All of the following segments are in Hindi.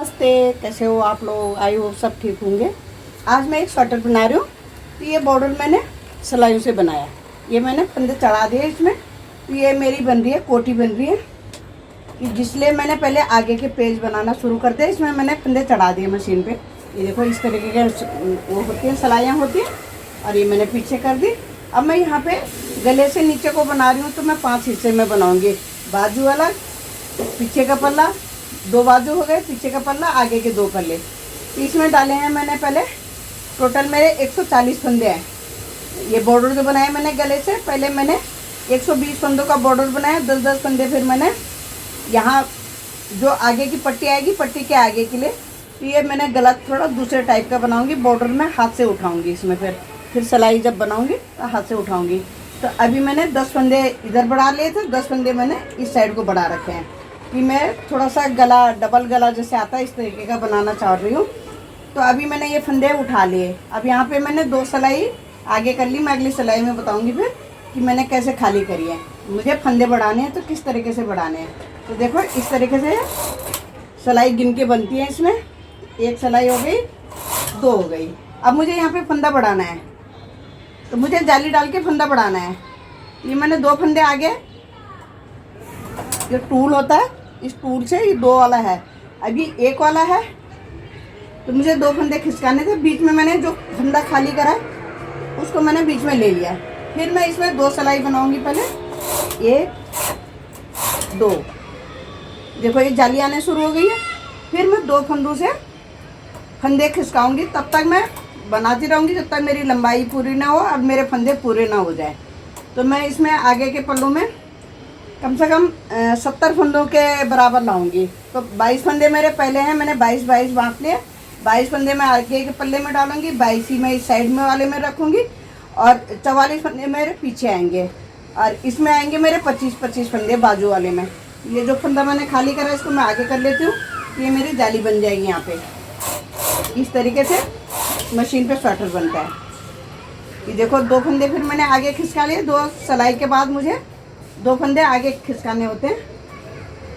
नमस्ते, कैसे हो आप लोग। आई होप सब ठीक होंगे। आज मैं एक स्वेटर बना रही हूँ। तो ये बॉर्डर मैंने सिलाइयों से बनाया। ये मैंने फंदे चढ़ा दिए इसमें। तो ये मेरी बन रही है, कोटी बन रही है कि जिसलिए मैंने पहले आगे के पेज बनाना शुरू कर दिया। इसमें मैंने फंदे चढ़ा दिए मशीन पे। ये देखो इस तरीके के वो होती हैं, सिलाइयाँ होती हैं। और ये मैंने पीछे कर दी। अब मैं यहाँ पे गले से नीचे को बना रही हूँ। तो मैं 5 हिस्से में बनाऊँगी। बाजू अलग, पीछे का पल्ला, 2 बाजू हो गए, पीछे का पल्ला, आगे के 2 पल्ले। तो इसमें डाले हैं मैंने पहले टोटल मेरे 140 फंदे हैं। ये बॉर्डर जो बनाए मैंने गले से, पहले मैंने 120 फंदों का बॉर्डर बनाया, 10-10 फंदे। फिर मैंने यहाँ जो आगे की पट्टी आएगी, पट्टी के आगे के लिए, तो ये मैंने गला थोड़ा दूसरे टाइप का बनाऊंगी। बॉर्डर में हाथ से उठाऊंगी इसमें, फिर सिलाई जब बनाऊंगी तो हाथ से उठाऊंगी। तो अभी मैंने 10 फंदे इधर बढ़ा लिए थे, 10 फंदे मैंने इस साइड को बढ़ा रखे हैं कि मैं थोड़ा सा गला, डबल गला जैसे आता है इस तरीके का बनाना चाह रही हूँ। तो अभी मैंने ये फंदे उठा लिए। अब यहाँ पे मैंने 2 सिलाई आगे कर ली। मैं अगली सिलाई में बताऊँगी फिर कि मैंने कैसे खाली करी है। मुझे फंदे बढ़ाने हैं तो किस तरीके से बढ़ाने हैं। तो देखो इस तरीके से सिलाई गिन के बनती है। इसमें 1 सिलाई हो गई, 2 हो गई। अब मुझे यहाँ पे फंदा बढ़ाना है, तो मुझे जाली डाल के फंदा बढ़ाना है। ये मैंने 2 फंदे आगे, ये टूल होता है, इस टूल से ये 2 वाला है, अभी 1 वाला है। तो मुझे 2 फंदे खिसकाने थे। बीच में मैंने जो फंदा खाली करा उसको मैंने बीच में ले लिया। फिर मैं इसमें 2 सिलाई बनाऊंगी। पहले 1, 2, देखो ये जाली आने शुरू हो गई है। फिर मैं 2 फंदों से फंदे खिसकाऊंगी। तब तक मैं बनाती रहूँगी जब तक मेरी लंबाई पूरी ना हो और मेरे फंदे पूरे ना हो जाए। तो मैं इसमें आगे के पल्लों में कम से कम 70 फंदों के बराबर लाऊंगी। तो 22 फंदे मेरे पहले हैं, मैंने 22-22 बांट लिए। 22 फंदे मैं आगे के पल्ले में डालूंगी, 22 ही मैं इस साइड में वाले में रखूंगी, और 44 फंदे मेरे पीछे आएंगे। और इसमें आएंगे मेरे 25-25 फंदे बाजू वाले में। ये जो फंदा मैंने खाली करा है इसको मैं आगे कर लेती हूँ। ये मेरी जाली बन जाएगी। यहाँ पे इस तरीके से मशीन पे स्वेटर बनता है। ये देखो 2 फंदे फिर मैंने आगे खिसका लिए। 2 सिलाई के बाद मुझे 2 फंदे आगे खिसकाने होते हैं,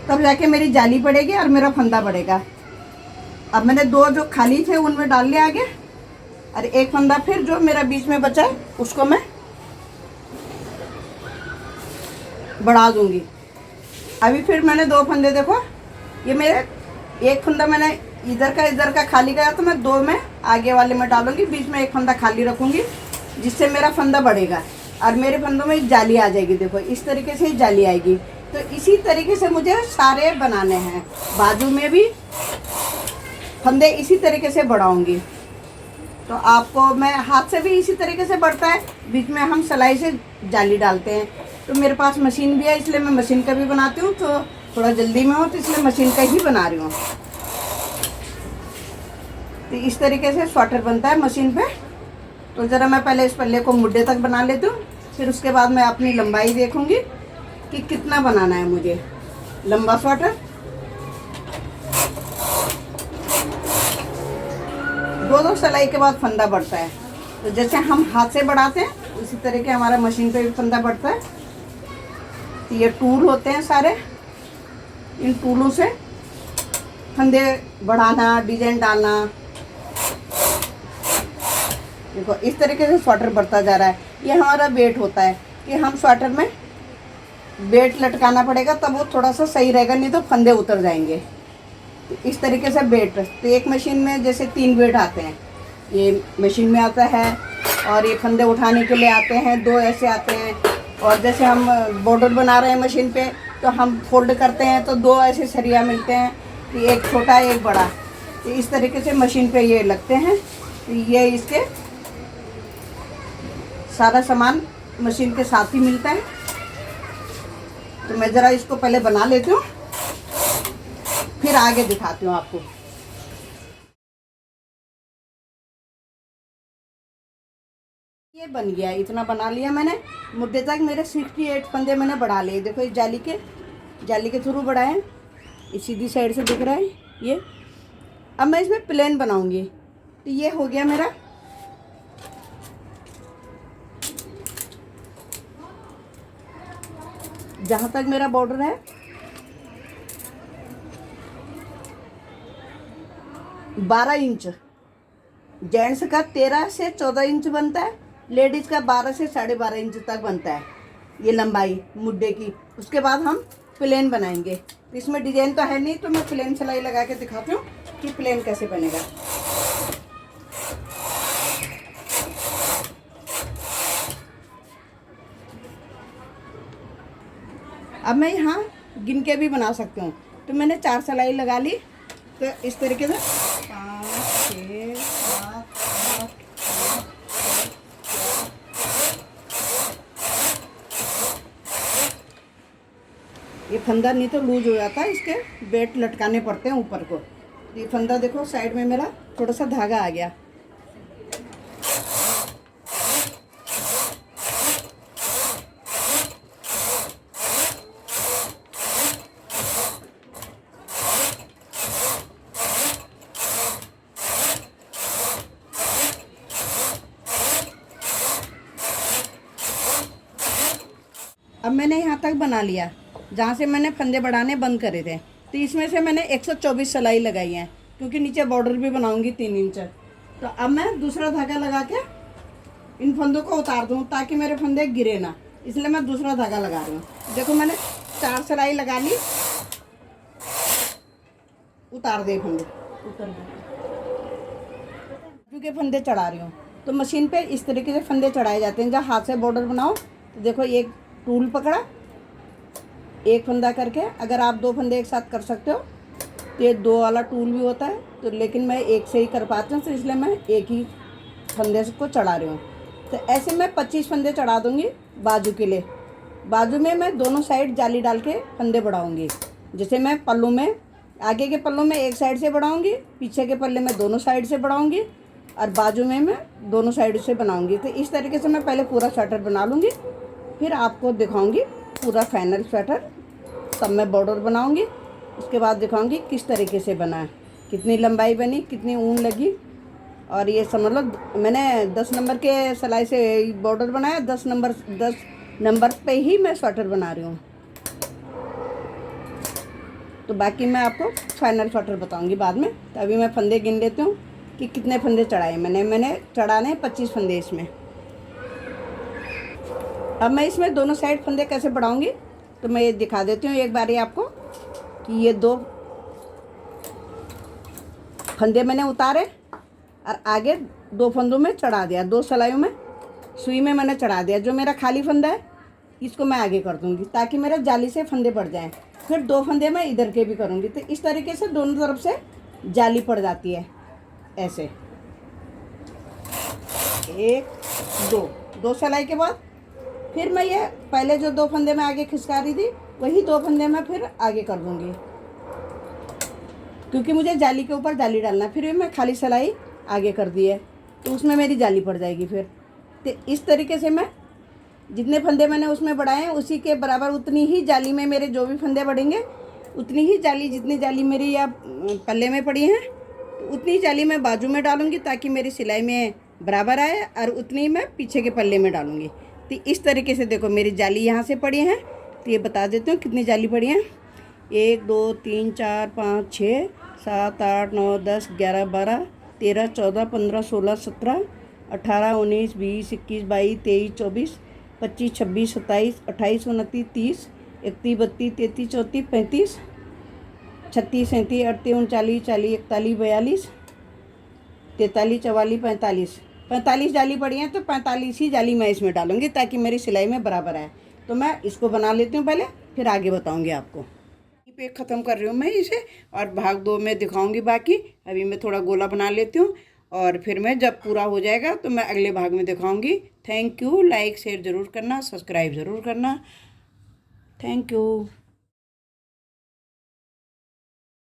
तब जाके मेरी जाली पड़ेगी और मेरा फंदा बढ़ेगा। अब मैंने 2 जो खाली थे उनमें डाल लिया आगे, और 1 फंदा फिर जो मेरा बीच में बचा है उसको मैं बढ़ा दूंगी। अभी फिर मैंने 2 फंदे, देखो ये मेरे 1 फंदा मैंने इधर का खाली करा, तो मैं 2 में आगे वाले में डालूंगी, बीच में 1 फंदा खाली रखूंगी, जिससे मेरा फंदा बढ़ेगा और मेरे फंदों में जाली आ जाएगी। देखो इस तरीके से ही जाली आएगी। तो इसी तरीके से मुझे सारे बनाने हैं। बाजू में भी फंदे इसी तरीके से बढ़ाऊंगी। तो आपको मैं हाथ से भी इसी तरीके से बढ़ता है, बीच में हम सिलाई से जाली डालते हैं। तो मेरे पास मशीन भी है, इसलिए मैं मशीन का भी बनाती हूँ। तो थोड़ा जल्दी में हो तो इसलिए मशीन का ही बना रही हूँ। तो इस तरीके से स्वेटर बनता है मशीन पे। तो ज़रा मैं पहले इस पल्ले को मुड्ढे तक बना लेती हूँ, फिर उसके बाद मैं अपनी लंबाई देखूंगी कि कितना बनाना है मुझे लंबा स्वेटर। 2-2 सिलाई के बाद फंदा बढ़ता है। तो जैसे हम हाथ से बढ़ाते हैं उसी तरीके हमारा मशीन पे भी फंदा बढ़ता है। तो ये टूल होते हैं सारे, इन टूलों से फंदे बढ़ाना, डिजाइन डालना। देखो इस तरीके से स्वेटर बढ़ता जा रहा है। ये हमारा बेट होता है कि हम स्वेटर में बेट लटकाना पड़ेगा, तब वो थोड़ा सा सही रहेगा, नहीं तो फंदे उतर जाएंगे। तो इस तरीके से बेट, तो एक मशीन में जैसे 3 बेट आते हैं, ये मशीन में आता है, और ये फंदे उठाने के लिए आते हैं 2 ऐसे आते हैं। और जैसे हम बॉर्डर बना रहे हैं मशीन पे, तो हम फोल्ड करते हैं तो 2 ऐसे सरिया मिलते हैं कि एक छोटा एक बड़ा। तो इस तरीके से मशीन पे ये लगते हैं। तो ये इसके सारा सामान मशीन के साथ ही मिलता है। तो मैं ज़रा इसको पहले बना लेती हूँ, फिर आगे दिखाती हूँ आपको। ये बन गया, इतना बना लिया मैंने। मुद्दे तक मेरे 68 फंदे मैंने बढ़ा लिए। देखो इस जाली के थ्रू बढ़ाए, इस सीधी साइड से दिख रहा है ये। अब मैं इसमें प्लेन बनाऊंगी। तो ये हो गया मेरा जहाँ तक मेरा बॉर्डर है 12 इंच, जेंट्स का 13 से 14 इंच बनता है, लेडीज़ का 12 से 12.5 इंच तक बनता है ये लंबाई मुड्डे की। उसके बाद हम प्लेन बनाएंगे। तो इसमें डिजाइन तो है नहीं, तो मैं प्लेन सिलाई लगा के दिखाती हूँ कि प्लेन कैसे बनेगा। अब मैं यहाँ गिन के भी बना सकती हूँ। तो मैंने 4 सिलाई लगा ली। तो इस तरीके से 5 6 7 8 ये फंदा नहीं तो लूज हो जाता है, इसके बेट लटकाने पड़ते हैं ऊपर को। ये फंदा देखो साइड में मेरा थोड़ा सा धागा आ गया। अब मैंने यहाँ तक बना लिया जहाँ से मैंने फंदे बढ़ाने बंद करे थे। तो इसमें से मैंने 124 सिलाई लगाई है, क्योंकि नीचे बॉर्डर भी बनाऊंगी 3 इंच। तो अब मैं दूसरा धागा लगा के इन फंदों को उतार दूँ ताकि मेरे फंदे गिरे ना, इसलिए मैं दूसरा धागा लगा रही हूँ। देखो मैंने 4 सिलाई लगा ली, उतार दे फंदे, क्योंकि फंदे चढ़ा रही हूँ। तो मशीन पे इस तरीके से फंदे चढ़ाए जाते हैं। जब हाथ से बॉर्डर बनाओ तो देखो एक टूल पकड़ा, एक फंदा करके। अगर आप 2 फंदे एक साथ कर सकते हो तो ये 2 वाला टूल भी होता है, तो लेकिन मैं एक से ही कर पाती हूँ, तो इसलिए मैं एक ही फंदे को चढ़ा रही हूँ। तो ऐसे मैं 25 फंदे चढ़ा दूँगी बाजू के लिए। बाजू में मैं दोनों साइड जाली डाल के फंदे बढ़ाऊँगी। जैसे मैं पल्लू में, आगे के पल्लू में एक साइड से बढ़ाऊँगी, पीछे के पल्ले में दोनों साइड से बढ़ाऊँगी, और बाजू में मैं दोनों साइड से बनाऊँगी। तो इस तरीके से मैं पहले पूरा स्वेटर बना लूँगी, फिर आपको दिखाऊंगी पूरा फाइनल स्वेटर। तब मैं बॉर्डर बनाऊंगी, उसके बाद दिखाऊंगी किस तरीके से बना है, कितनी लंबाई बनी, कितनी ऊन लगी। और ये समझ लो मैंने 10 नंबर के सिलाई से बॉर्डर बनाया, 10 नंबर पे ही मैं स्वेटर बना रही हूँ। तो बाकी मैं आपको फाइनल स्वेटर बताऊँगी बाद में। तो अभी मैं फंदे गिन लेती हूँ कि कितने फंदे चढ़ाए मैंने चढ़ाने 25 फंदे इसमें। अब मैं इसमें दोनों साइड फंदे कैसे बढ़ाऊंगी तो मैं ये दिखा देती हूँ एक बारी आपको कि ये 2 फंदे मैंने उतारे और आगे 2 फंदों में चढ़ा दिया, 2 सिलाइयों में सुई में मैंने चढ़ा दिया। जो मेरा खाली फंदा है इसको मैं आगे कर दूँगी ताकि मेरा जाली से फंदे पड़ जाएं। फिर 2 फंदे मैं इधर के भी करूँगी। तो इस तरीके से दोनों तरफ से जाली पड़ जाती है। ऐसे 1 2 सिलाई के बाद फिर मैं ये पहले जो 2 फंदे में आगे खिसका रही थी वही 2 फंदे में फिर आगे कर दूंगी, क्योंकि मुझे जाली के ऊपर जाली डालना। फिर मैं खाली सिलाई आगे कर दी है तो उसमें मेरी जाली पड़ जाएगी। फिर तो इस तरीके से मैं जितने फंदे मैंने उसमें बढ़ाए हैं उसी के बराबर उतनी ही जाली में मेरे जो भी फंदे बढ़ेंगे उतनी ही जाली, जितनी जाली मेरी या पल्ले में पड़ी हैं उतनी ही जाली मैं बाजू में डालूँगी ताकि मेरी सिलाई में बराबर आए, और उतनी ही मैं पीछे के पल्ले में डालूँगी। तो इस तरीके से देखो मेरी जाली यहाँ से पड़ी हैं। तो ये बता देती हूँ कितनी जाली पड़ी हैं। 1 2 3 4 5 6 7 8 9 10 11 12 13 14 15 16 17 18 19 20 21 22 23 24 25 26 27 28 29 30 31 32 33 34 35 36 37 38 39 40 41 42 43 44 45 जाली पड़ी हैं। तो 45 ही जाली मैं इसमें डालूंगी ताकि मेरी सिलाई में बराबर आए। तो मैं इसको बना लेती हूँ पहले, फिर आगे बताऊंगी आपको। पे ख़त्म कर रही हूँ मैं इसे, और भाग 2 में दिखाऊंगी बाकी। अभी मैं थोड़ा गोला बना लेती हूँ और फिर मैं जब पूरा हो जाएगा तो मैं अगले भाग में दिखाऊंगी। Thank you. लाइक शेयर ज़रूर करना, सब्सक्राइब ज़रूर करना। Thank you.